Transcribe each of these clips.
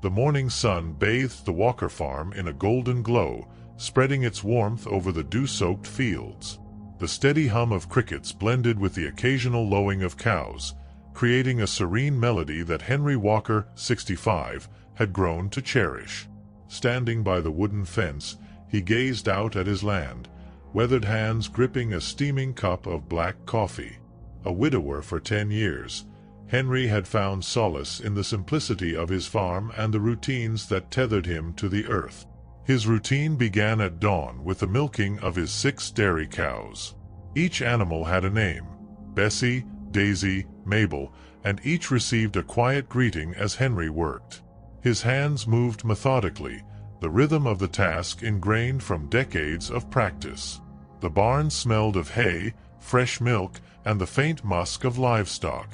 The morning sun bathed the Walker farm in a golden glow, spreading its warmth over the dew-soaked fields. The steady hum of crickets blended with the occasional lowing of cows, creating a serene melody that Henry Walker, 65, had grown to cherish. Standing by the wooden fence, he gazed out at his land, weathered hands gripping a steaming cup of black coffee. A widower for 10 years, Henry had found solace in the simplicity of his farm and the routines that tethered him to the earth. His routine began at dawn with the milking of his 6 dairy cows. Each animal had a name: Bessie, Daisy, Mabel, and each received a quiet greeting as Henry worked. His hands moved methodically, the rhythm of the task ingrained from decades of practice. The barn smelled of hay, fresh milk, and the faint musk of livestock.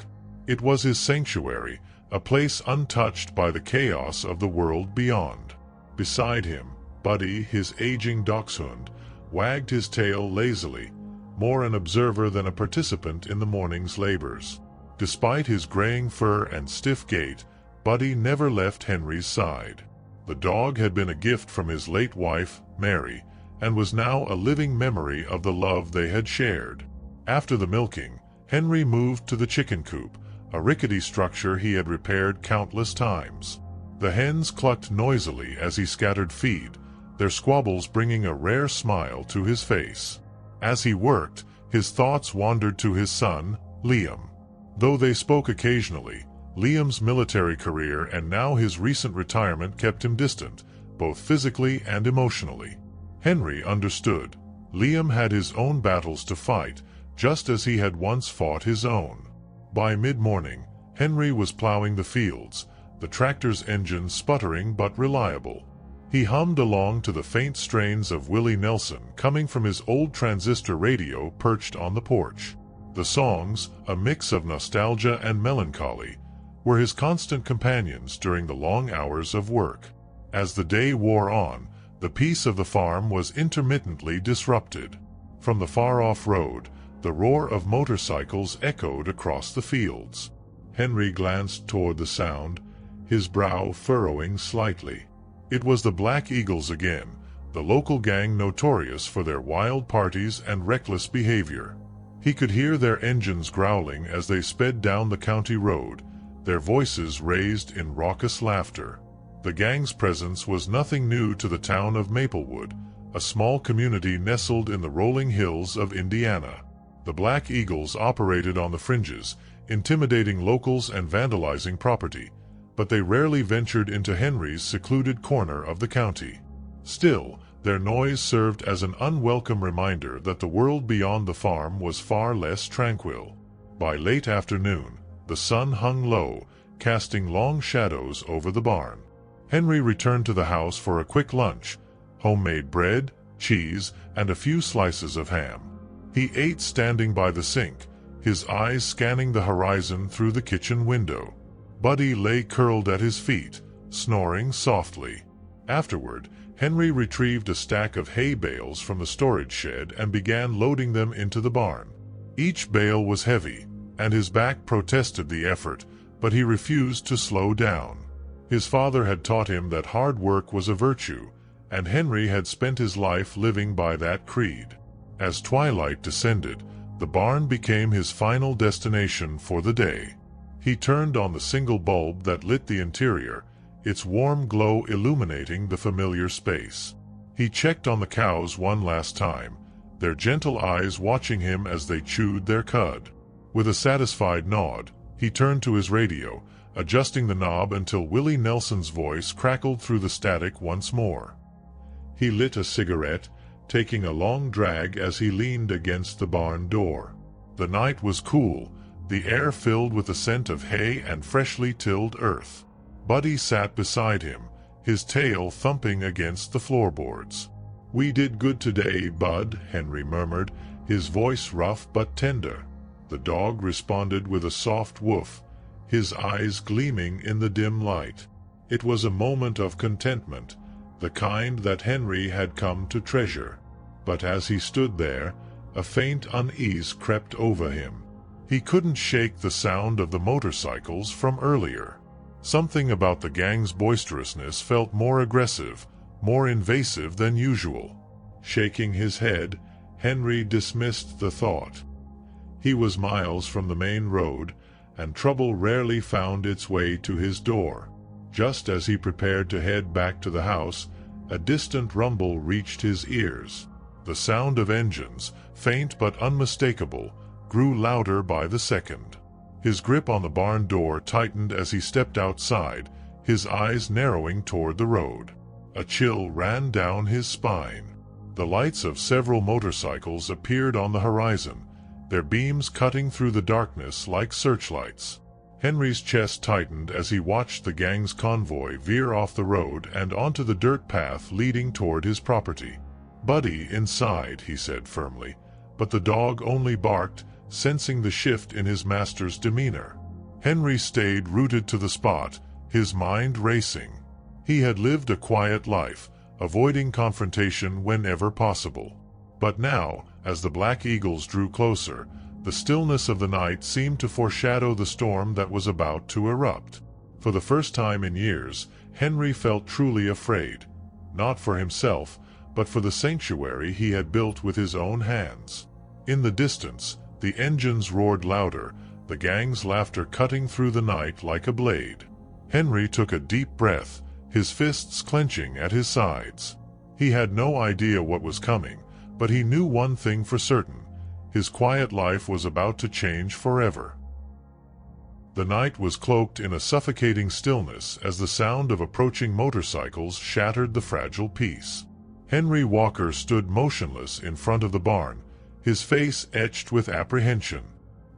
It was his sanctuary, a place untouched by the chaos of the world beyond. Beside him, Buddy, his aging dachshund, wagged his tail lazily, more an observer than a participant in the morning's labors. Despite his graying fur and stiff gait, Buddy never left Henry's side. The dog had been a gift from his late wife, Mary, and was now a living memory of the love they had shared. After the milking, Henry moved to the chicken coop, a rickety structure he had repaired countless times. The hens clucked noisily as he scattered feed, their squabbles bringing a rare smile to his face. As he worked, his thoughts wandered to his son, Liam. Though they spoke occasionally, Liam's military career and now his recent retirement kept him distant, both physically and emotionally. Henry understood. Liam had his own battles to fight, just as he had once fought his own. By mid-morning, Henry was plowing the fields, the tractor's engine sputtering but reliable. He hummed along to the faint strains of Willie Nelson coming from his old transistor radio perched on the porch. The songs, a mix of nostalgia and melancholy, were his constant companions during the long hours of work. As the day wore on, the peace of the farm was intermittently disrupted. From the far-off road, the roar of motorcycles echoed across the fields. Henry glanced toward the sound, his brow furrowing slightly. It was the Black Eagles again, the local gang notorious for their wild parties and reckless behavior. He could hear their engines growling as they sped down the county road, their voices raised in raucous laughter. The gang's presence was nothing new to the town of Maplewood, a small community nestled in the rolling hills of Indiana. The Black Eagles operated on the fringes, intimidating locals and vandalizing property, but they rarely ventured into Henry's secluded corner of the county. Still, their noise served as an unwelcome reminder that the world beyond the farm was far less tranquil. By late afternoon, the sun hung low, casting long shadows over the barn. Henry returned to the house for a quick lunch: homemade bread, cheese, and a few slices of ham. He ate standing by the sink, his eyes scanning the horizon through the kitchen window. Buddy lay curled at his feet, snoring softly. Afterward, Henry retrieved a stack of hay bales from the storage shed and began loading them into the barn. Each bale was heavy, and his back protested the effort, but he refused to slow down. His father had taught him that hard work was a virtue, and Henry had spent his life living by that creed. As twilight descended, the barn became his final destination for the day. He turned on the single bulb that lit the interior, its warm glow illuminating the familiar space. He checked on the cows one last time, their gentle eyes watching him as they chewed their cud. With a satisfied nod, he turned to his radio, adjusting the knob until Willie Nelson's voice crackled through the static once more. He lit a cigarette, taking a long drag as he leaned against the barn door. The night was cool, the air filled with the scent of hay and freshly tilled earth. Buddy sat beside him, his tail thumping against the floorboards. "We did good today, Bud," Henry murmured, his voice rough but tender. The dog responded with a soft woof, his eyes gleaming in the dim light. It was a moment of contentment, the kind that Henry had come to treasure. But as he stood there, a faint unease crept over him. He couldn't shake the sound of the motorcycles from earlier. Something about the gang's boisterousness felt more aggressive, more invasive than usual. Shaking his head, Henry dismissed the thought. He was miles from the main road, and trouble rarely found its way to his door. Just as he prepared to head back to the house, a distant rumble reached his ears. The sound of engines, faint but unmistakable, grew louder by the second. His grip on the barn door tightened as he stepped outside, his eyes narrowing toward the road. A chill ran down his spine. The lights of several motorcycles appeared on the horizon, their beams cutting through the darkness like searchlights. Henry's chest tightened as he watched the gang's convoy veer off the road and onto the dirt path leading toward his property. "Buddy, inside," he said firmly, but the dog only barked, sensing the shift in his master's demeanor. Henry stayed rooted to the spot, his mind racing. He had lived a quiet life, avoiding confrontation whenever possible. But now, as the Black Eagles drew closer, the stillness of the night seemed to foreshadow the storm that was about to erupt. For the first time in years, Henry felt truly afraid, not for himself, but for the sanctuary he had built with his own hands. In the distance, the engines roared louder, the gang's laughter cutting through the night like a blade. Henry took a deep breath, his fists clenching at his sides. He had no idea what was coming, but he knew one thing for certain: his quiet life was about to change forever. The night was cloaked in a suffocating stillness as the sound of approaching motorcycles shattered the fragile peace. Henry Walker stood motionless in front of the barn, his face etched with apprehension.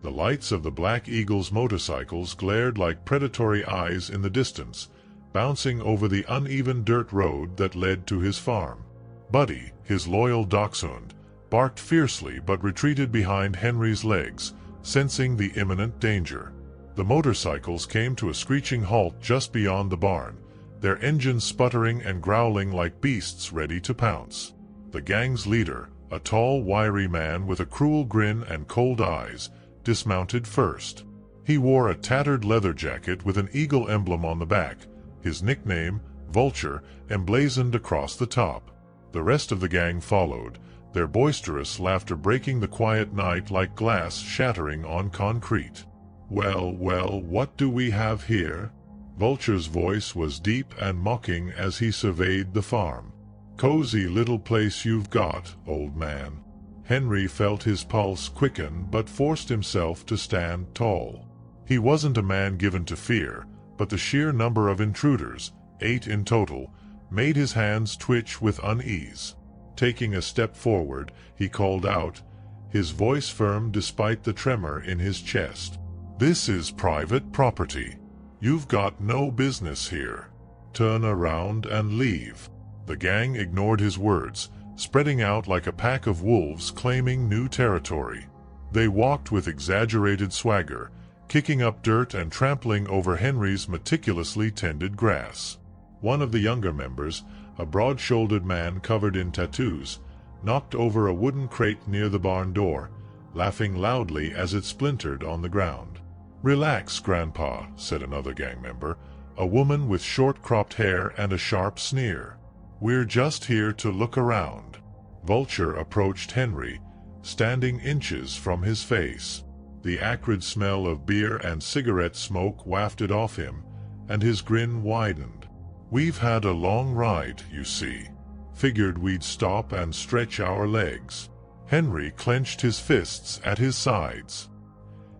The lights of the Black Eagle's motorcycles glared like predatory eyes in the distance, bouncing over the uneven dirt road that led to his farm. Buddy, his loyal dachshund, barked fiercely but retreated behind Henry's legs, sensing the imminent danger. The motorcycles came to a screeching halt just beyond the barn, their engines sputtering and growling like beasts ready to pounce. The gang's leader, a tall, wiry man with a cruel grin and cold eyes, dismounted first. He wore a tattered leather jacket with an eagle emblem on the back, his nickname, Vulture, emblazoned across the top. The rest of the gang followed, their boisterous laughter breaking the quiet night like glass shattering on concrete. "Well, well, what do we have here?" Vulture's voice was deep and mocking as he surveyed the farm. "Cozy little place you've got, old man." Henry felt his pulse quicken but forced himself to stand tall. He wasn't a man given to fear, but the sheer number of intruders, 8 in total, made his hands twitch with unease. Taking a step forward, he called out, his voice firm despite the tremor in his chest. "This is private property. You've got no business here. Turn around and leave." The gang ignored his words, spreading out like a pack of wolves claiming new territory. They walked with exaggerated swagger, kicking up dirt and trampling over Henry's meticulously tended grass. One of the younger members, a broad-shouldered man covered in tattoos, knocked over a wooden crate near the barn door, laughing loudly as it splintered on the ground. "Relax, Grandpa," said another gang member, a woman with short-cropped hair and a sharp sneer. "We're just here to look around." Vulture approached Henry, standing inches from his face. The acrid smell of beer and cigarette smoke wafted off him, and his grin widened. "We've had a long ride, you see. Figured we'd stop and stretch our legs." Henry clenched his fists at his sides.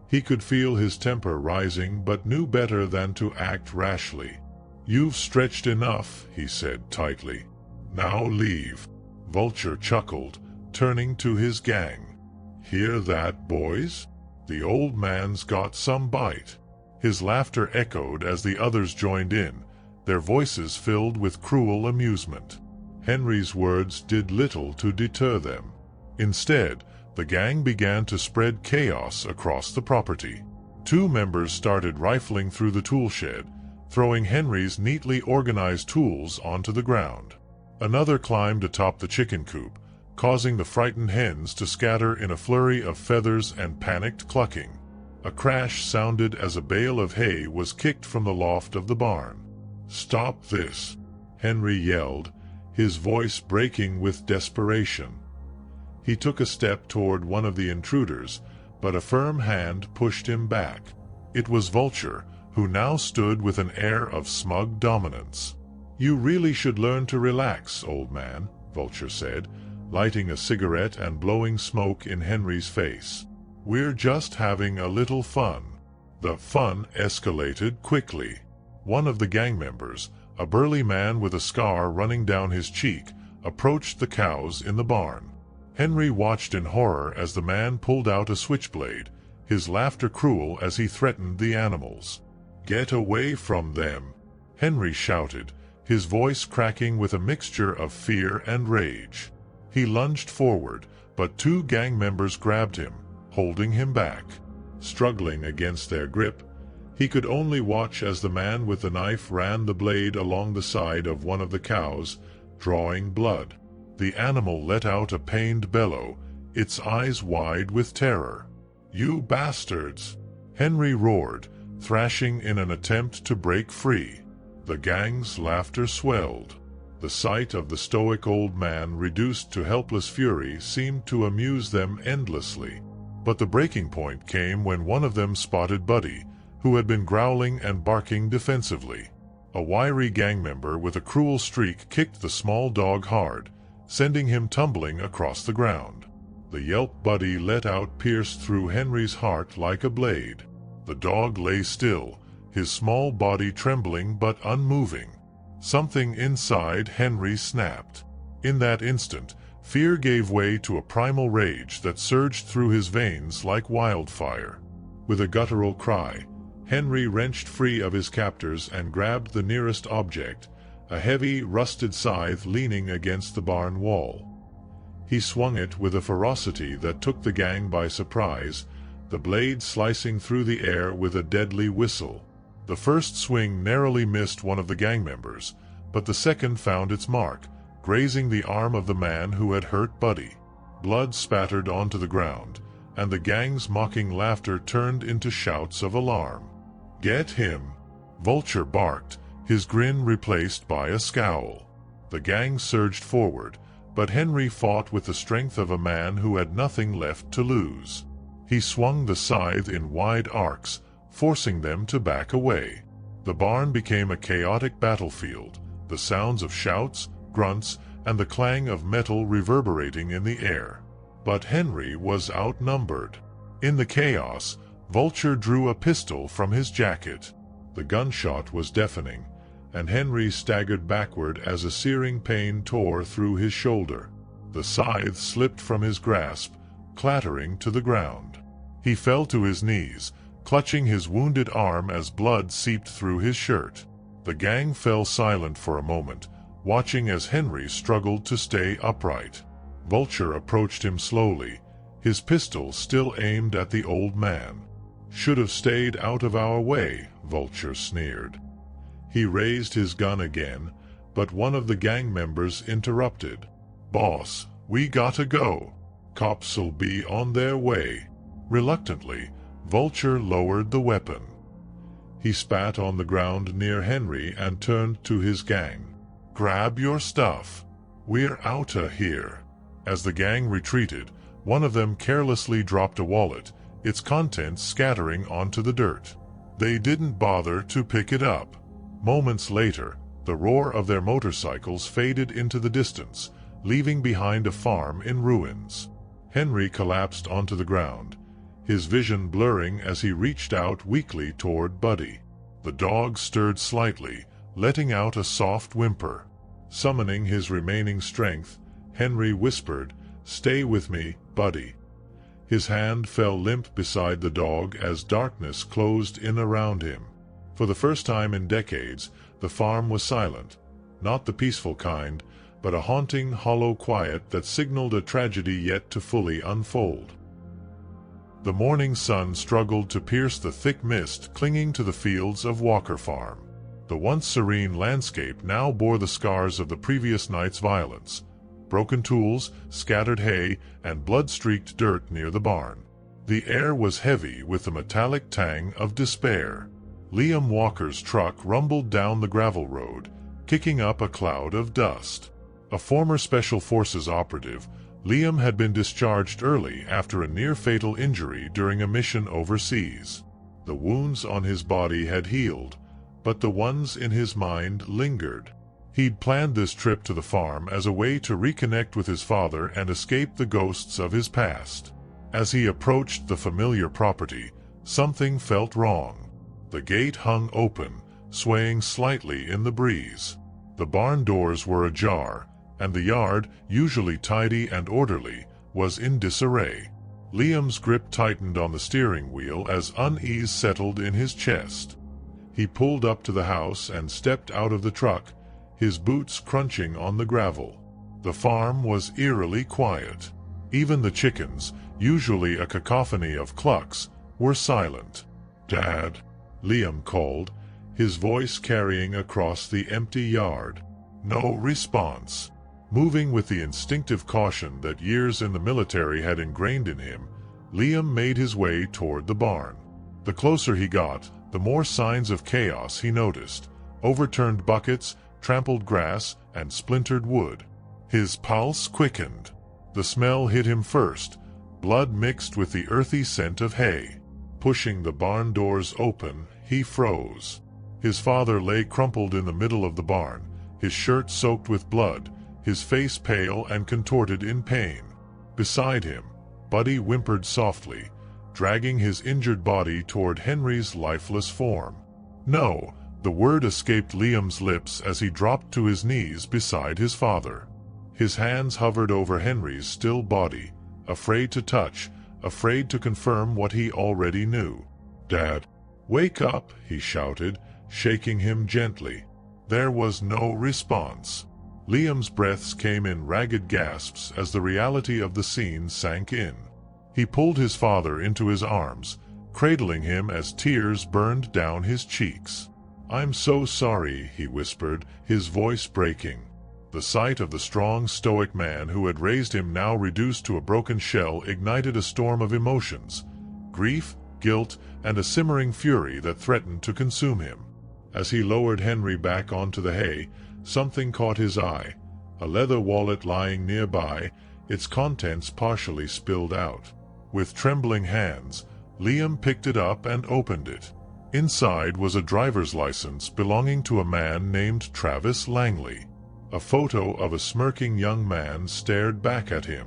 He could feel his temper rising but knew better than to act rashly. "You've stretched enough," he said tightly. "Now leave." Vulture chuckled, turning to his gang. "Hear that, boys? The old man's got some bite." His laughter echoed as the others joined in, their voices filled with cruel amusement. Henry's words did little to deter them. Instead, the gang began to spread chaos across the property. 2 members started rifling through the tool shed, throwing Henry's neatly organized tools onto the ground. Another climbed atop the chicken coop, causing the frightened hens to scatter in a flurry of feathers and panicked clucking. A crash sounded as a bale of hay was kicked from the loft of the barn. "Stop this!" Henry yelled, his voice breaking with desperation. He took a step toward one of the intruders, but a firm hand pushed him back. It was Vulture, who now stood with an air of smug dominance. "You really should learn to relax, old man," Vulture said, lighting a cigarette and blowing smoke in Henry's face. "We're just having a little fun." The fun escalated quickly. One of the gang members, a burly man with a scar running down his cheek, approached the cows in the barn. Henry watched in horror as the man pulled out a switchblade, his laughter cruel as he threatened the animals. "Get away from them!" Henry shouted, his voice cracking with a mixture of fear and rage. He lunged forward, but two gang members grabbed him, holding him back. Struggling against their grip, he could only watch as the man with the knife ran the blade along the side of one of the cows, drawing blood. The animal let out a pained bellow, its eyes wide with terror. "You bastards!" Henry roared, thrashing in an attempt to break free. The gang's laughter swelled. The sight of the stoic old man reduced to helpless fury seemed to amuse them endlessly. But the breaking point came when one of them spotted Buddy, who had been growling and barking defensively. A wiry gang member with a cruel streak kicked the small dog hard, sending him tumbling across the ground. The yelp Buddy let out pierced through Henry's heart like a blade. The dog lay still, his small body trembling but unmoving. Something inside Henry snapped. In that instant, fear gave way to a primal rage that surged through his veins like wildfire. With a guttural cry, Henry wrenched free of his captors and grabbed the nearest object, a heavy, rusted scythe leaning against the barn wall. He swung it with a ferocity that took the gang by surprise, the blade slicing through the air with a deadly whistle. The first swing narrowly missed one of the gang members, but the second found its mark, grazing the arm of the man who had hurt Buddy. Blood spattered onto the ground, and the gang's mocking laughter turned into shouts of alarm. "Get him!" Vulture barked, his grin replaced by a scowl. The gang surged forward, but Henry fought with the strength of a man who had nothing left to lose. He swung the scythe in wide arcs, forcing them to back away. The barn became a chaotic battlefield, the sounds of shouts, grunts, and the clang of metal reverberating in the air. But Henry was outnumbered. In the chaos, Vulture drew a pistol from his jacket. The gunshot was deafening, and Henry staggered backward as a searing pain tore through his shoulder. The scythe slipped from his grasp, clattering to the ground. He fell to his knees, clutching his wounded arm as blood seeped through his shirt. The gang fell silent for a moment, watching as Henry struggled to stay upright. Vulture approached him slowly, his pistol still aimed at the old man. "Should have stayed out of our way," Vulture sneered. He raised his gun again, but one of the gang members interrupted. "Boss, we gotta go. Cops'll be on their way." Reluctantly, Vulture lowered the weapon. He spat on the ground near Henry and turned to his gang. "Grab your stuff. We're outta here." As the gang retreated, one of them carelessly dropped a wallet, its contents scattering onto the dirt. They didn't bother to pick it up. Moments later, the roar of their motorcycles faded into the distance, leaving behind a farm in ruins. Henry collapsed onto the ground, his vision blurring as he reached out weakly toward Buddy. The dog stirred slightly, letting out a soft whimper. Summoning his remaining strength, Henry whispered, "Stay with me, Buddy." His hand fell limp beside the dog as darkness closed in around him. For the first time in decades, the farm was silent, not the peaceful kind, but a haunting, hollow quiet that signaled a tragedy yet to fully unfold. The morning sun struggled to pierce the thick mist clinging to the fields of Walker Farm. The once serene landscape now bore the scars of the previous night's violence: broken tools, scattered hay, and blood-streaked dirt near the barn. The air was heavy with the metallic tang of despair. Liam Walker's truck rumbled down the gravel road, kicking up a cloud of dust. A former Special Forces operative, Liam had been discharged early after a near-fatal injury during a mission overseas. The wounds on his body had healed, but the ones in his mind lingered. He'd planned this trip to the farm as a way to reconnect with his father and escape the ghosts of his past. As he approached the familiar property, something felt wrong. The gate hung open, swaying slightly in the breeze. The barn doors were ajar, and the yard, usually tidy and orderly, was in disarray. Liam's grip tightened on the steering wheel as unease settled in his chest. He pulled up to the house and stepped out of the truck, his boots crunching on the gravel. The farm was eerily quiet. Even the chickens, usually a cacophony of clucks, were silent. "Dad," Liam called, his voice carrying across the empty yard. No response. Moving with the instinctive caution that years in the military had ingrained in him, Liam made his way toward the barn. The closer he got, the more signs of chaos he noticed: overturned buckets, trampled grass, and splintered wood. His pulse quickened. The smell hit him first, blood mixed with the earthy scent of hay. Pushing the barn doors open, he froze. His father lay crumpled in the middle of the barn, his shirt soaked with blood, his face pale and contorted in pain. Beside him, Buddy whimpered softly, dragging his injured body toward Henry's lifeless form. "No," the word escaped Liam's lips as he dropped to his knees beside his father. His hands hovered over Henry's still body, afraid to touch, afraid to confirm what he already knew. "Dad, wake up," he shouted, shaking him gently. There was no response. Liam's breaths came in ragged gasps as the reality of the scene sank in. He pulled his father into his arms, cradling him as tears burned down his cheeks. "I'm so sorry," he whispered, his voice breaking. The sight of the strong, stoic man who had raised him now reduced to a broken shell ignited a storm of emotions: grief, guilt, and a simmering fury that threatened to consume him. As he lowered Henry back onto the hay, something caught his eye: a leather wallet lying nearby, its contents partially spilled out. With trembling hands, Liam picked it up and opened it. Inside was a driver's license belonging to a man named Travis Langley. A photo of a smirking young man stared back at him.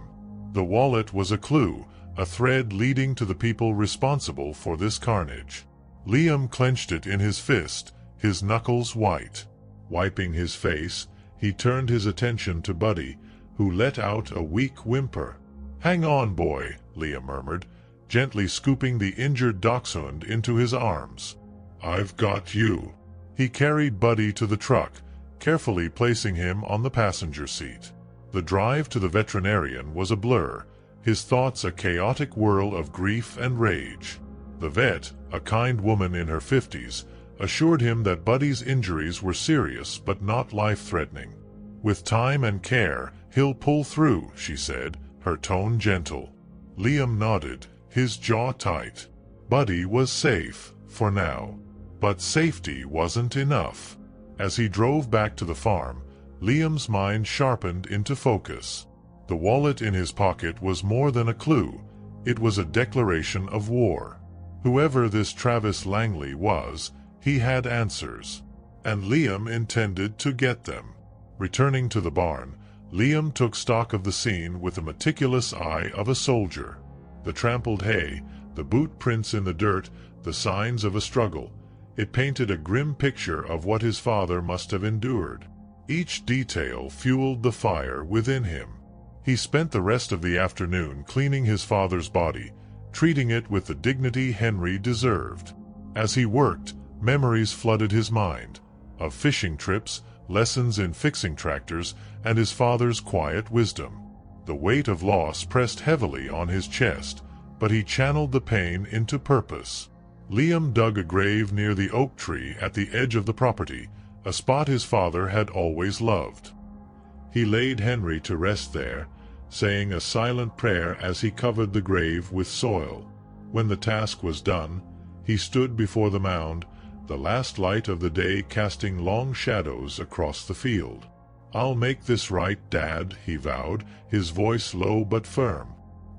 The wallet was a clue, a thread leading to the people responsible for this carnage. Liam clenched it in his fist, his knuckles white. Wiping his face, he turned his attention to Buddy, who let out a weak whimper. "Hang on, boy," Liam murmured, gently scooping the injured dachshund into his arms. "I've got you." He carried Buddy to the truck, carefully placing him on the passenger seat. The drive to the veterinarian was a blur, his thoughts a chaotic whirl of grief and rage. The vet, a kind woman in her 50s, assured him that Buddy's injuries were serious but not life-threatening. "With time and care, he'll pull through," she said, her tone gentle. Liam nodded, his jaw tight. Buddy was safe, for now. But safety wasn't enough. As he drove back to the farm, Liam's mind sharpened into focus. The wallet in his pocket was more than a clue, it was a declaration of war. Whoever this Travis Langley was, he had answers. And Liam intended to get them. Returning to the barn, Liam took stock of the scene with the meticulous eye of a soldier. The trampled hay, the boot prints in the dirt, the signs of a struggle. It painted a grim picture of what his father must have endured. Each detail fueled the fire within him. He spent the rest of the afternoon cleaning his father's body, treating it with the dignity Henry deserved. As he worked, memories flooded his mind, of fishing trips, lessons in fixing tractors, and his father's quiet wisdom. The weight of loss pressed heavily on his chest, but he channeled the pain into purpose. Liam dug a grave near the oak tree at the edge of the property, a spot his father had always loved. He laid Henry to rest there, saying a silent prayer as he covered the grave with soil. When the task was done, he stood before the mound, the last light of the day casting long shadows across the field. "I'll make this right, Dad," he vowed, his voice low but firm.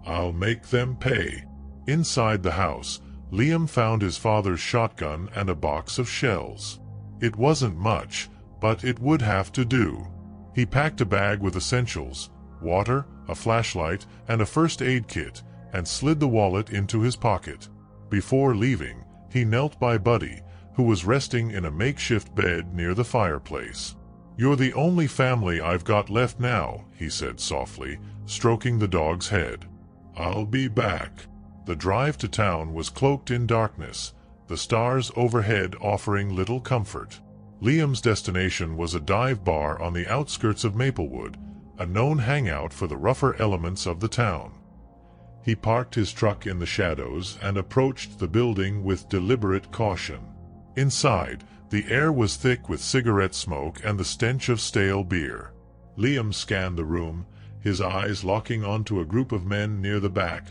"I'll make them pay." Inside the house, Liam found his father's shotgun and a box of shells. It wasn't much, but it would have to do. He packed a bag with essentials, water, a flashlight, and a first aid kit, and slid the wallet into his pocket. Before leaving, he knelt by Buddy, who was resting in a makeshift bed near the fireplace. "You're the only family I've got left now," he said softly, stroking the dog's head. "I'll be back." The drive to town was cloaked in darkness, the stars overhead offering little comfort. Liam's destination was a dive bar on the outskirts of Maplewood, a known hangout for the rougher elements of the town. He parked his truck in the shadows and approached the building with deliberate caution. Inside, the air was thick with cigarette smoke and the stench of stale beer. Liam scanned the room, his eyes locking onto a group of men near the back,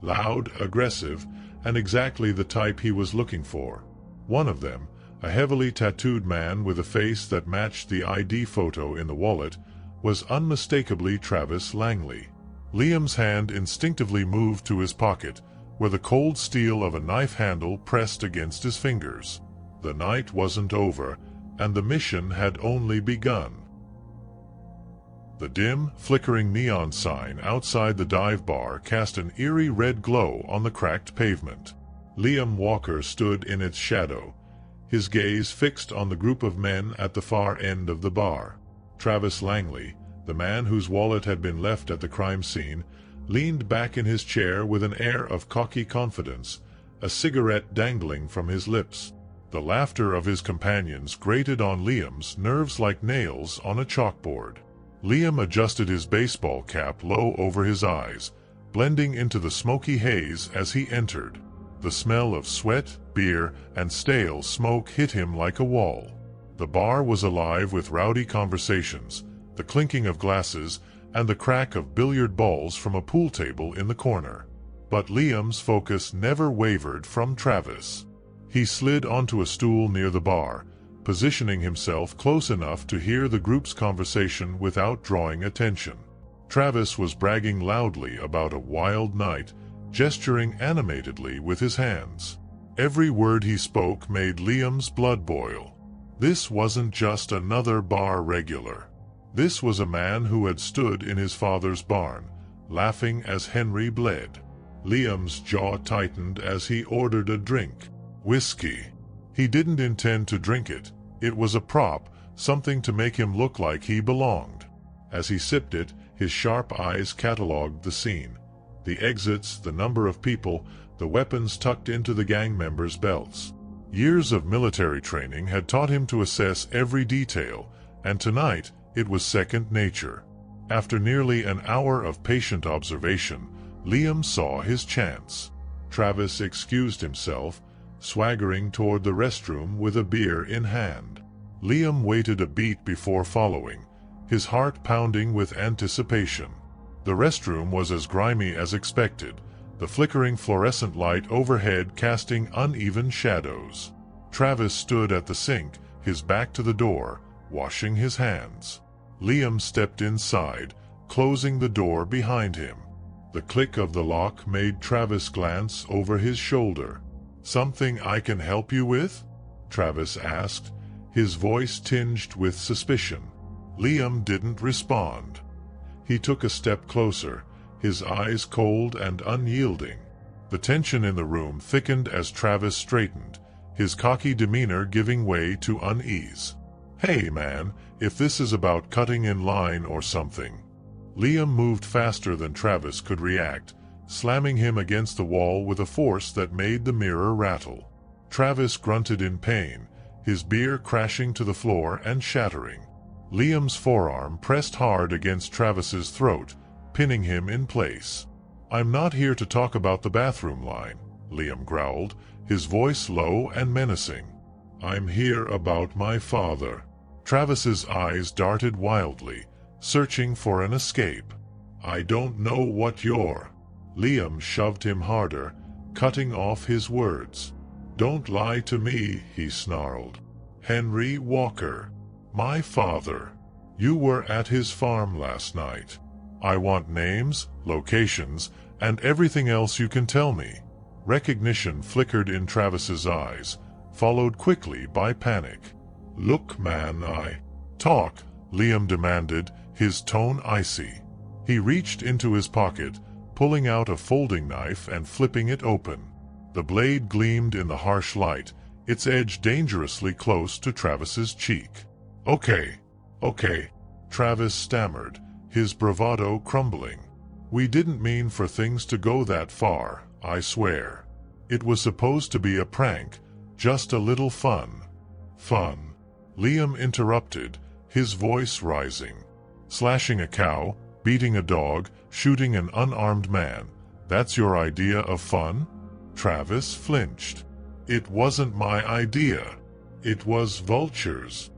loud, aggressive, and exactly the type he was looking for. One of them, a heavily tattooed man with a face that matched the ID photo in the wallet, was unmistakably Travis Langley. Liam's hand instinctively moved to his pocket, where the cold steel of a knife handle pressed against his fingers. The night wasn't over, and the mission had only begun. The dim, flickering neon sign outside the dive bar cast an eerie red glow on the cracked pavement. Liam Walker stood in its shadow, his gaze fixed on the group of men at the far end of the bar. Travis Langley, the man whose wallet had been left at the crime scene, leaned back in his chair with an air of cocky confidence, a cigarette dangling from his lips. The laughter of his companions grated on Liam's nerves like nails on a chalkboard. Liam adjusted his baseball cap low over his eyes, blending into the smoky haze as he entered. The smell of sweat, beer, and stale smoke hit him like a wall. The bar was alive with rowdy conversations, the clinking of glasses, and the crack of billiard balls from a pool table in the corner. But Liam's focus never wavered from Travis. He slid onto a stool near the bar, positioning himself close enough to hear the group's conversation without drawing attention. Travis was bragging loudly about a wild night, gesturing animatedly with his hands. Every word he spoke made Liam's blood boil. This wasn't just another bar regular. This was a man who had stood in his father's barn, laughing as Henry bled. Liam's jaw tightened as he ordered a drink. Whiskey. He didn't intend to drink it. It was a prop, something to make him look like he belonged. As he sipped it, his sharp eyes catalogued the scene. The exits, the number of people, the weapons tucked into the gang members' belts. Years of military training had taught him to assess every detail, and tonight it was second nature. After nearly an hour of patient observation, Liam saw his chance. Travis excused himself, swaggering toward the restroom with a beer in hand. Liam waited a beat before following, his heart pounding with anticipation. The restroom was as grimy as expected, the flickering fluorescent light overhead casting uneven shadows. Travis stood at the sink, his back to the door, washing his hands. Liam stepped inside, closing the door behind him. The click of the lock made Travis glance over his shoulder. "Something I can help you with?" Travis asked, his voice tinged with suspicion. Liam didn't respond. He took a step closer, his eyes cold and unyielding. The tension in the room thickened as Travis straightened, his cocky demeanor giving way to unease. "Hey man, if this is about cutting in line or something." Liam moved faster than Travis could react, slamming him against the wall with a force that made the mirror rattle. Travis grunted in pain, his beer crashing to the floor and shattering. Liam's forearm pressed hard against Travis's throat, pinning him in place. "I'm not here to talk about the bathroom line," Liam growled, his voice low and menacing. "I'm here about my father." Travis's eyes darted wildly, searching for an escape. "I don't know what you're—" Liam shoved him harder, cutting off his words. "Don't lie to me," he snarled. "Henry Walker. My father. You were at his farm last night. I want names, locations, and everything else you can tell me." Recognition flickered in Travis's eyes, followed quickly by panic. "Look, man, Talk," Liam demanded, his tone icy. He reached into his pocket, pulling out a folding knife and flipping it open. The blade gleamed in the harsh light, its edge dangerously close to Travis's cheek. Okay, Travis stammered, his bravado crumbling. "We didn't mean for things to go that far, I swear. It was supposed to be a prank, just a little fun." "Fun?" Liam interrupted, his voice rising. "Slashing a cow, beating a dog, shooting an unarmed man. That's your idea of fun?" Travis flinched. "It wasn't my idea. It was Vulture's.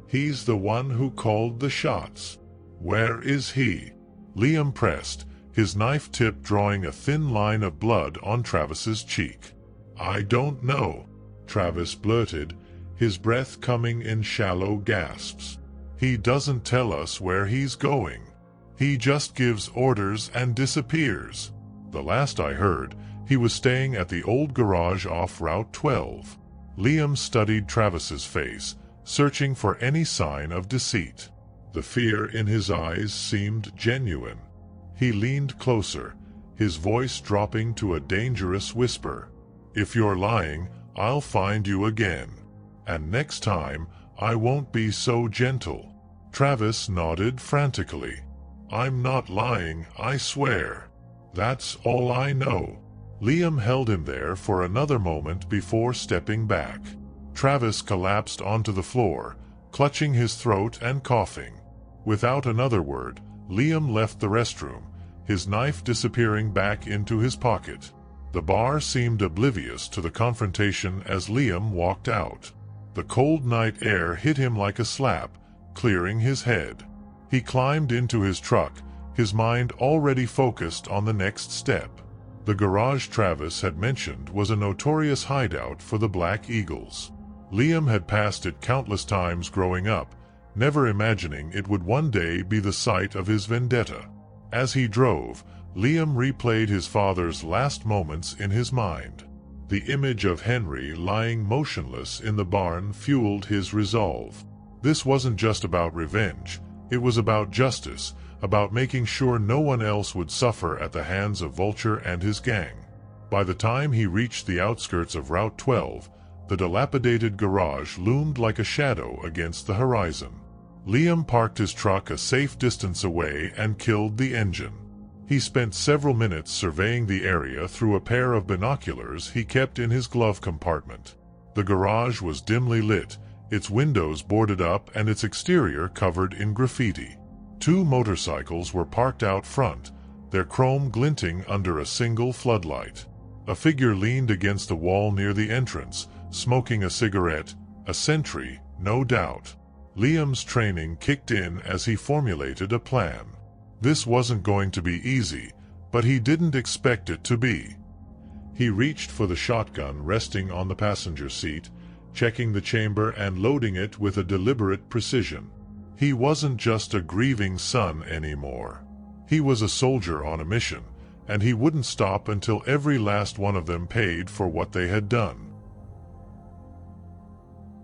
He's the one who called the shots." "Where is he?" Liam pressed, his knife tip drawing a thin line of blood on Travis's cheek. "I don't know," Travis blurted, his breath coming in shallow gasps. "He doesn't tell us where he's going. He just gives orders and disappears. The last I heard, he was staying at the old garage off Route 12. Liam studied Travis's face, searching for any sign of deceit. The fear in his eyes seemed genuine. He leaned closer, his voice dropping to a dangerous whisper. "If you're lying, I'll find you again. And next time, I won't be so gentle." Travis nodded frantically. "I'm not lying, I swear. That's all I know." Liam held him there for another moment before stepping back. Travis collapsed onto the floor, clutching his throat and coughing. Without another word, Liam left the restroom, his knife disappearing back into his pocket. The bar seemed oblivious to the confrontation as Liam walked out. The cold night air hit him like a slap, clearing his head. He climbed into his truck, his mind already focused on the next step. The garage Travis had mentioned was a notorious hideout for the Black Eagles. Liam had passed it countless times growing up, never imagining it would one day be the site of his vendetta. As he drove, Liam replayed his father's last moments in his mind. The image of Henry lying motionless in the barn fueled his resolve. This wasn't just about revenge, it was about justice, about making sure no one else would suffer at the hands of Vulture and his gang. By the time he reached the outskirts of Route 12, the dilapidated garage loomed like a shadow against the horizon. Liam parked his truck a safe distance away and killed the engine. He spent several minutes surveying the area through a pair of binoculars he kept in his glove compartment. The garage was dimly lit, its windows boarded up and its exterior covered in graffiti. 2 motorcycles were parked out front, their chrome glinting under a single floodlight. A figure leaned against the wall near the entrance, smoking a cigarette, a sentry, no doubt. Liam's training kicked in as he formulated a plan. This wasn't going to be easy, but he didn't expect it to be. He reached for the shotgun resting on the passenger seat, checking the chamber and loading it with a deliberate precision. He wasn't just a grieving son anymore. He was a soldier on a mission, and he wouldn't stop until every last one of them paid for what they had done.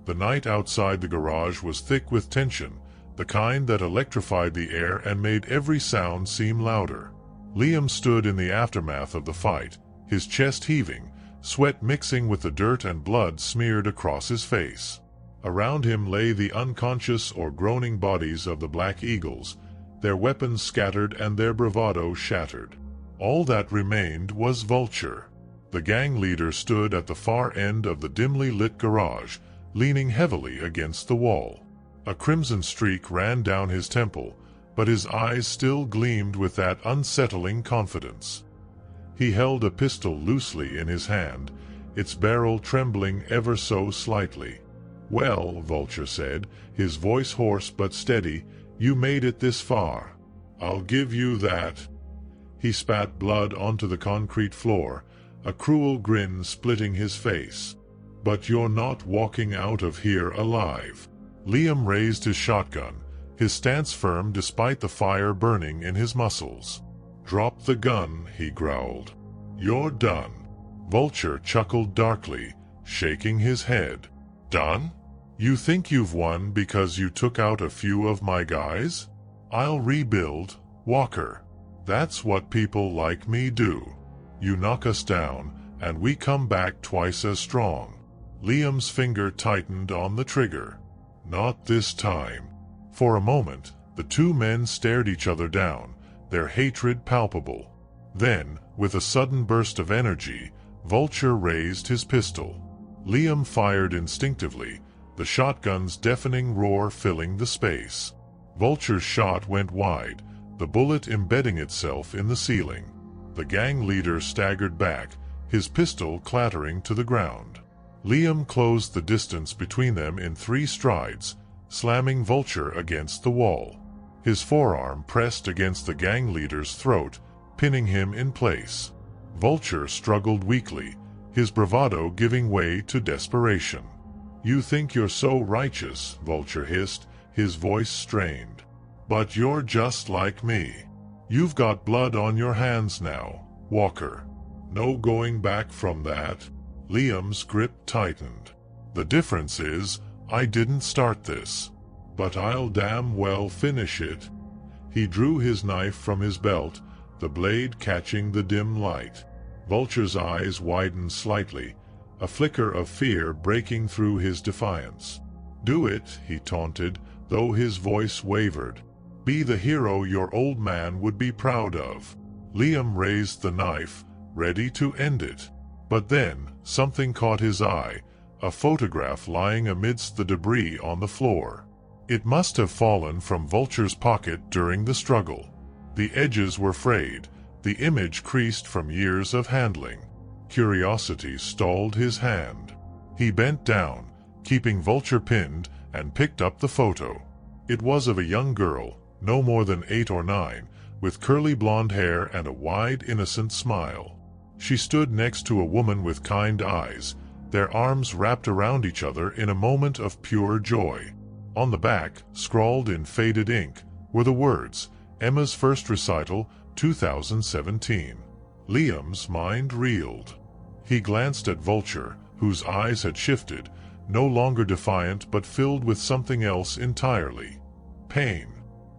The night outside the garage was thick with tension, the kind that electrified the air and made every sound seem louder. Liam stood in the aftermath of the fight, his chest heaving, sweat mixing with the dirt and blood smeared across his face. Around him lay the unconscious or groaning bodies of the Black Eagles, their weapons scattered and their bravado shattered. All that remained was Vulture. The gang leader stood at the far end of the dimly lit garage, leaning heavily against the wall. A crimson streak ran down his temple, but his eyes still gleamed with that unsettling confidence. He held a pistol loosely in his hand, its barrel trembling ever so slightly. "Well," Vulture said, his voice hoarse but steady, "you made it this far. I'll give you that." He spat blood onto the concrete floor, a cruel grin splitting his face. "But you're not walking out of here alive." Liam raised his shotgun, his stance firm despite the fire burning in his muscles. "Drop the gun," he growled. "You're done." Vulture chuckled darkly, shaking his head. "Done? You think you've won because you took out a few of my guys? I'll rebuild, Walker. That's what people like me do. You knock us down, and we come back twice as strong." Liam's finger tightened on the trigger. "Not this time." For a moment, the two men stared each other down, their hatred palpable. Then, with a sudden burst of energy, Vulture raised his pistol. Liam fired instinctively, the shotgun's deafening roar filling the space. Vulture's shot went wide, the bullet embedding itself in the ceiling. The gang leader staggered back, his pistol clattering to the ground. Liam closed the distance between them in 3 strides, slamming Vulture against the wall. His forearm pressed against the gang leader's throat, pinning him in place. Vulture struggled weakly, his bravado giving way to desperation. "You think you're so righteous," Vulture hissed, his voice strained. "But you're just like me. You've got blood on your hands now, Walker. No going back from that." Liam's grip tightened. "The difference is, I didn't start this. But I'll damn well finish it." He drew his knife from his belt, the blade catching the dim light. Vulture's eyes widened slightly, a flicker of fear breaking through his defiance. "Do it," he taunted, though his voice wavered. "Be the hero your old man would be proud of." Liam raised the knife, ready to end it. But then, something caught his eye, a photograph lying amidst the debris on the floor. It must have fallen from Vulture's pocket during the struggle. The edges were frayed, the image creased from years of handling. Curiosity stalled his hand. He bent down, keeping Vulture pinned, and picked up the photo. It was of a young girl, no more than 8 or 9, with curly blonde hair and a wide, innocent smile. She stood next to a woman with kind eyes, their arms wrapped around each other in a moment of pure joy. On the back, scrawled in faded ink, were the words, "Emma's first recital, 2017. Liam's mind reeled. He glanced at Vulture, whose eyes had shifted, no longer defiant but filled with something else entirely. Pain.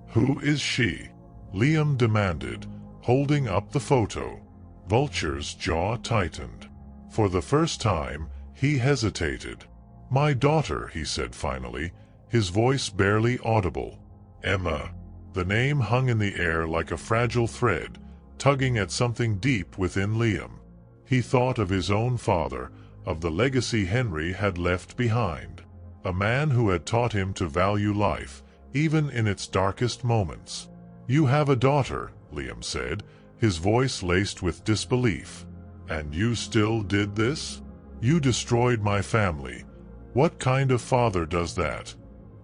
"Who is she?" Liam demanded, holding up the photo. Vulture's jaw tightened. For the first time, he hesitated. "My daughter," he said finally, his voice barely audible. "Emma." The name hung in the air like a fragile thread, tugging at something deep within Liam. He thought of his own father, of the legacy Henry had left behind. A man who had taught him to value life, even in its darkest moments. "You have a daughter," Liam said, his voice laced with disbelief. "And you still did this? You destroyed my family. What kind of father does that?"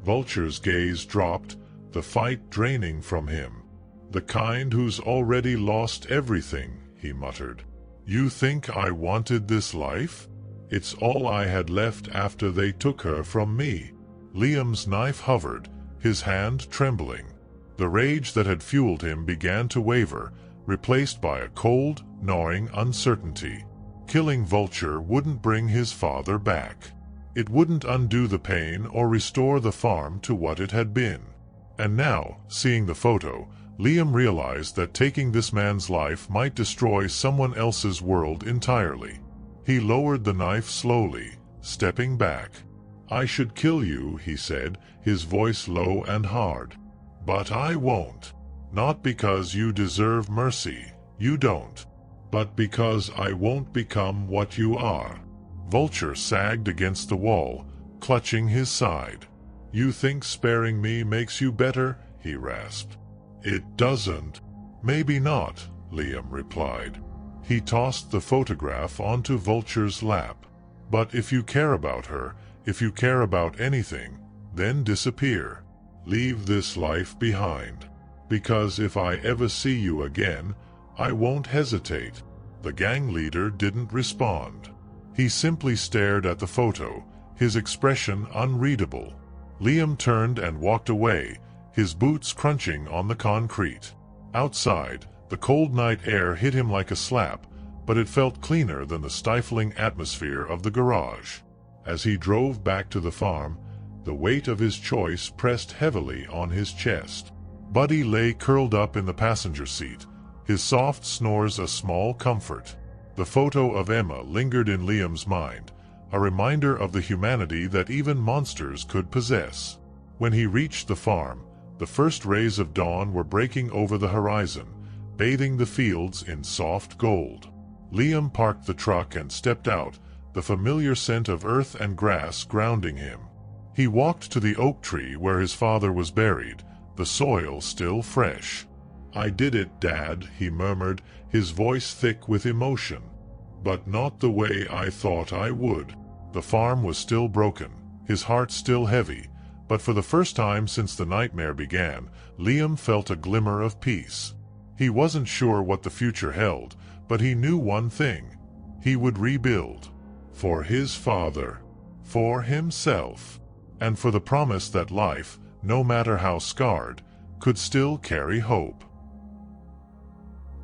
Vulture's gaze dropped, the fight draining from him. "The kind who's already lost everything," he muttered. "You think I wanted this life? It's all I had left after they took her from me." Liam's knife hovered, his hand trembling. The rage that had fueled him began to waver, replaced by a cold, gnawing uncertainty. Killing Vulture wouldn't bring his father back. It wouldn't undo the pain or restore the farm to what it had been. And now, seeing the photo, Liam realized that taking this man's life might destroy someone else's world entirely. He lowered the knife slowly, stepping back. "I should kill you," he said, his voice low and hard. "But I won't. Not because you deserve mercy, you don't. But because I won't become what you are." Vulture sagged against the wall, clutching his side. "You think sparing me makes you better?" he rasped. "It doesn't." "Maybe not," Liam replied. He tossed the photograph onto Vulture's lap. "But if you care about her, if you care about anything, then disappear. Leave this life behind. Because if I ever see you again, I won't hesitate." The gang leader didn't respond. He simply stared at the photo, his expression unreadable. Liam turned and walked away, his boots crunching on the concrete. Outside, the cold night air hit him like a slap, but it felt cleaner than the stifling atmosphere of the garage. As he drove back to the farm, the weight of his choice pressed heavily on his chest. Buddy lay curled up in the passenger seat, his soft snores a small comfort. The photo of Emma lingered in Liam's mind, a reminder of the humanity that even monsters could possess. When he reached the farm, the first rays of dawn were breaking over the horizon, bathing the fields in soft gold. Liam parked the truck and stepped out, the familiar scent of earth and grass grounding him. He walked to the oak tree where his father was buried, the soil still fresh. "I did it, Dad," he murmured, his voice thick with emotion. "But not the way I thought I would." The farm was still broken, his heart still heavy, but for the first time since the nightmare began, Liam felt a glimmer of peace. He wasn't sure what the future held, but he knew one thing: he would rebuild. For his father, for himself, and for the promise that life, no matter how scarred, could still carry hope.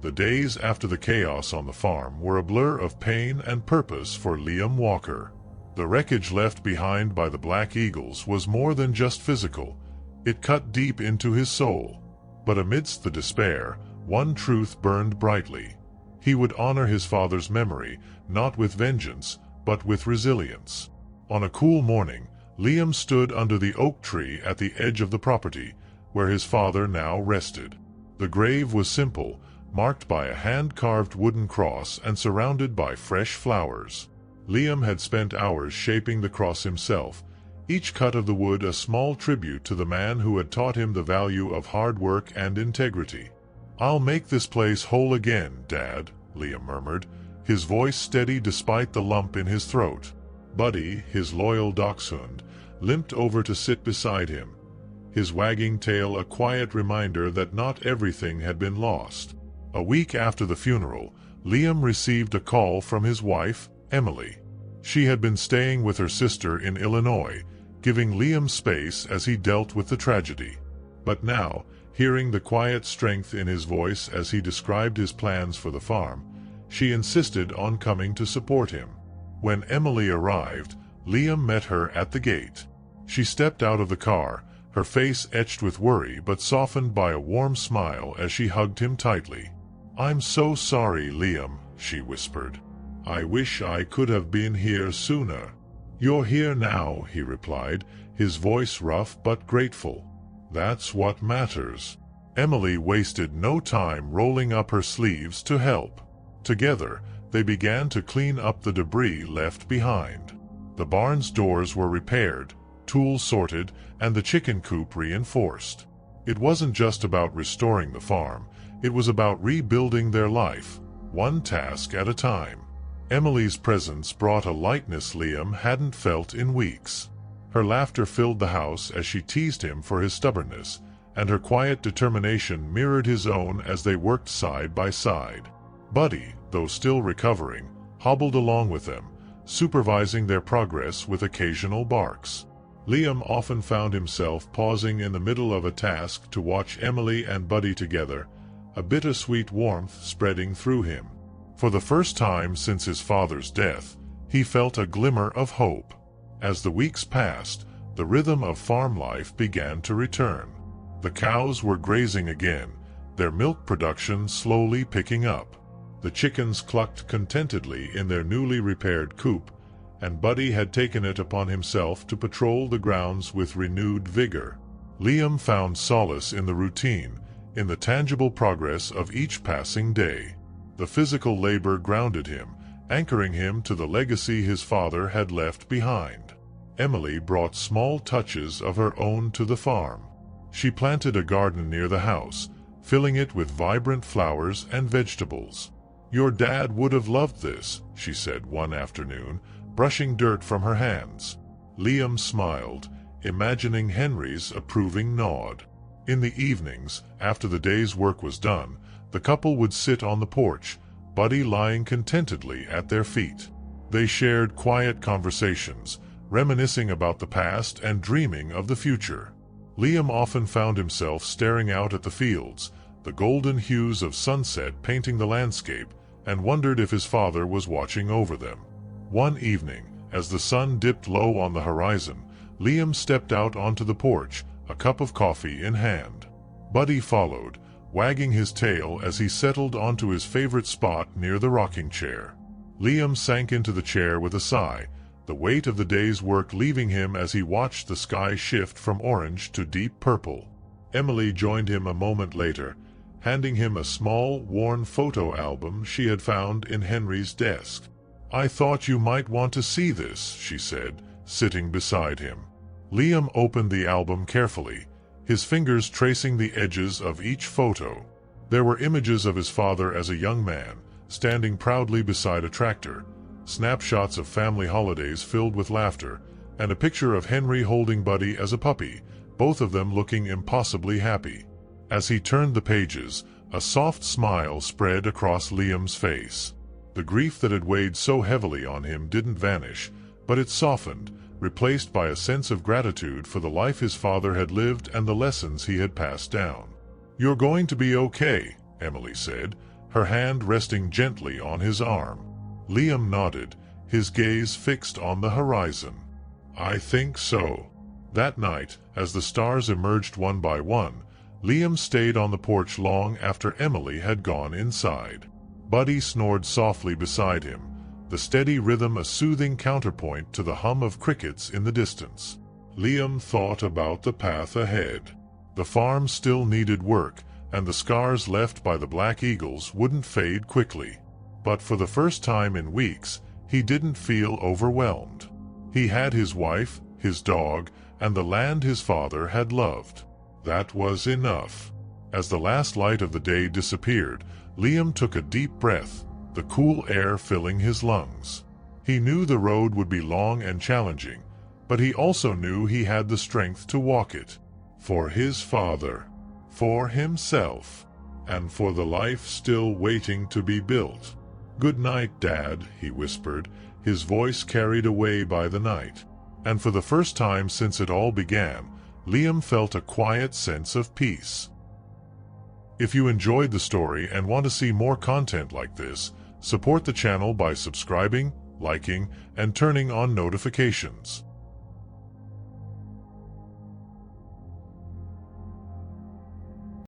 The days after the chaos on the farm were a blur of pain and purpose for Liam Walker. The wreckage left behind by the Black Eagles was more than just physical. It cut deep into his soul. But amidst the despair, one truth burned brightly. He would honor his father's memory, not with vengeance, but with resilience. On a cool morning, Liam stood under the oak tree at the edge of the property, where his father now rested. The grave was simple, marked by a hand-carved wooden cross and surrounded by fresh flowers. Liam had spent hours shaping the cross himself, each cut of the wood a small tribute to the man who had taught him the value of hard work and integrity. "I'll make this place whole again, Dad," Liam murmured, his voice steady despite the lump in his throat. Buddy, his loyal dachshund, limped over to sit beside him, his wagging tail a quiet reminder that not everything had been lost. A week after the funeral, Liam received a call from his wife, Emily. She had been staying with her sister in Illinois, giving Liam space as he dealt with the tragedy. But now, hearing the quiet strength in his voice as he described his plans for the farm, she insisted on coming to support him. When Emily arrived, Liam met her at the gate. She stepped out of the car, her face etched with worry but softened by a warm smile as she hugged him tightly. "I'm so sorry, Liam," she whispered. "I wish I could have been here sooner." "You're here now," he replied, his voice rough but grateful. "That's what matters." Emily wasted no time rolling up her sleeves to help. Together, they began to clean up the debris left behind. The barn's doors were repaired, tools sorted, and the chicken coop reinforced. It wasn't just about restoring the farm, it was about rebuilding their life, one task at a time. Emily's presence brought a lightness Liam hadn't felt in weeks. Her laughter filled the house as she teased him for his stubbornness, and her quiet determination mirrored his own as they worked side by side. Buddy, though still recovering, hobbled along with them, supervising their progress with occasional barks. Liam often found himself pausing in the middle of a task to watch Emily and Buddy together, a bittersweet warmth spreading through him. For the first time since his father's death, he felt a glimmer of hope. As the weeks passed, the rhythm of farm life began to return. The cows were grazing again, their milk production slowly picking up. The chickens clucked contentedly in their newly repaired coop, and Buddy had taken it upon himself to patrol the grounds with renewed vigor. Liam found solace in the routine, in the tangible progress of each passing day. The physical labor grounded him, anchoring him to the legacy his father had left behind. Emily brought small touches of her own to the farm. She planted a garden near the house, filling it with vibrant flowers and vegetables. "Your dad would have loved this," she said one afternoon, brushing dirt from her hands. Liam smiled, imagining Henry's approving nod. In the evenings, after the day's work was done, the couple would sit on the porch, Buddy lying contentedly at their feet. They shared quiet conversations, reminiscing about the past and dreaming of the future. Liam often found himself staring out at the fields, the golden hues of sunset painting the landscape, and wondered if his father was watching over them. One evening, as the sun dipped low on the horizon, Liam stepped out onto the porch, a cup of coffee in hand. Buddy followed, wagging his tail as he settled onto his favorite spot near the rocking chair. Liam sank into the chair with a sigh, the weight of the day's work leaving him as he watched the sky shift from orange to deep purple. Emily joined him a moment later, handing him a small, worn photo album she had found in Henry's desk. "I thought you might want to see this," she said, sitting beside him. Liam opened the album carefully, his fingers tracing the edges of each photo. There were images of his father as a young man, standing proudly beside a tractor, snapshots of family holidays filled with laughter, and a picture of Henry holding Buddy as a puppy, both of them looking impossibly happy. As he turned the pages, a soft smile spread across Liam's face. The grief that had weighed so heavily on him didn't vanish, but it softened, replaced by a sense of gratitude for the life his father had lived and the lessons he had passed down. "You're going to be okay," Emily said, her hand resting gently on his arm. Liam nodded, his gaze fixed on the horizon. "I think so." That night, as the stars emerged one by one, Liam stayed on the porch long after Emily had gone inside. Buddy snored softly beside him, the steady rhythm a soothing counterpoint to the hum of crickets in the distance. Liam thought about the path ahead. The farm still needed work, and the scars left by the Black Eagles wouldn't fade quickly. But for the first time in weeks, he didn't feel overwhelmed. He had his wife, his dog, and the land his father had loved. That was enough. As the last light of the day disappeared, Liam took a deep breath, the cool air filling his lungs. He knew the road would be long and challenging, but he also knew he had the strength to walk it. For his father, for himself, and for the life still waiting to be built. "Good night, Dad," he whispered, his voice carried away by the night. And for the first time since it all began, Liam felt a quiet sense of peace. If you enjoyed the story and want to see more content like this, support the channel by subscribing, liking, and turning on notifications.